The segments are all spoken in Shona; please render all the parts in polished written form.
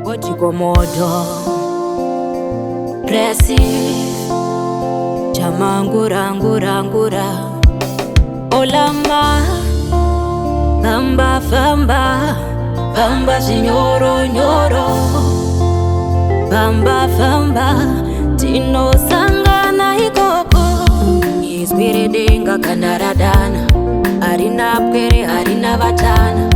Komodo Pressive Chamangurangurangura Olama Famba famba Famba signoro nyoro Famba famba Tino sangana ikoko Izwire denga kanaradana Arina pwere arina vatana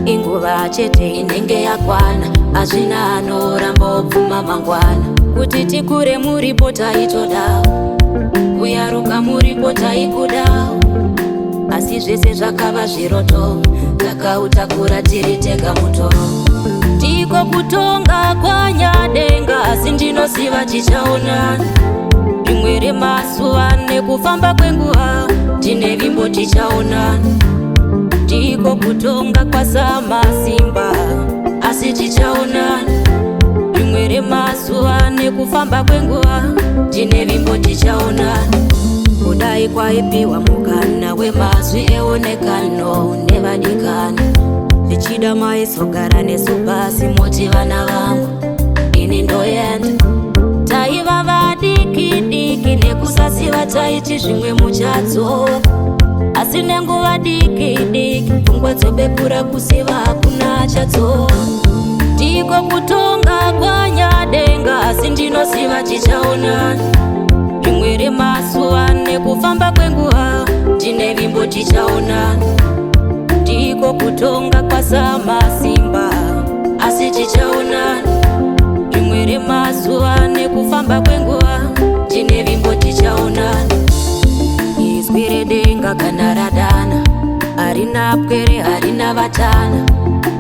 Inguva chete inenge yakwana Azvina anoramba pfuma mangwana Kuti tikure muripo taitodawo Kuyaruka muripo taikudawo Asi zvese zvakava zviroto Takautakura tiri tega mutoro Tiko kutonga kwanyadenga Asi ndinoziva tichaonana Rimwe remasuva nekufamba kwenguva Tine vimbo tichaonana Tiko kutonga kwasamasimba Asi tichaonana Rimwe remasuva nekufamba kwenguva Tine vimbo tichaonana Kudai kwaipiwa mukana wemazwi eonekano nevadikana Vichida maisogara nesubasi moti vana vangu Ini ndoyenda Taiva vadiki diki nekusasiva taiti zvimwe muchadzo Asi nenguva diki diki pfungwa dzobekura kusiva hakuna achadzo Tiko kutonga kwanyadenga asi ndinoziva tichaonana Rimwe remasuva nekufamba kwenguva Tine vimbo tichaonana Tiko kutonga kwasamasimba asi tichaonana Rimwe remasuva nekufamba kwenguva Tine vimbo tichaonana Izwire denga kanaradana Arina pwere harina vatana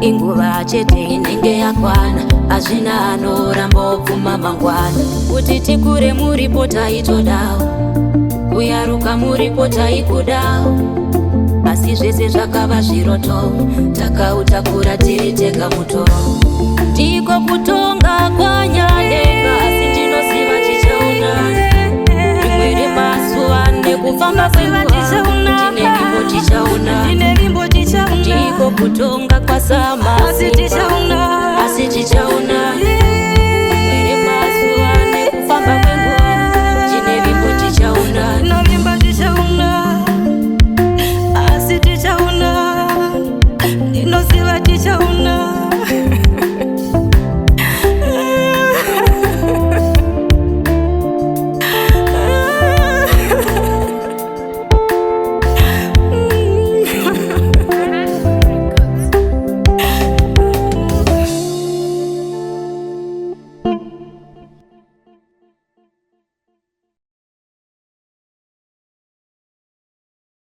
Inguva chete inenge yakwana Azvina anoramba pfuma mangwana Kuti tikure muripo taitodawo Kuyaruka muripo taikudawo Asi zvese zvakava zviroto Takautakura tiri tega mutoro Tiko kutonga kwanyadenga Asi ndinoziva tichaonana Rimwe remasuva nekufamba kwenguva Tine vimbo tichaonana Tiko kutonga kwasamasimba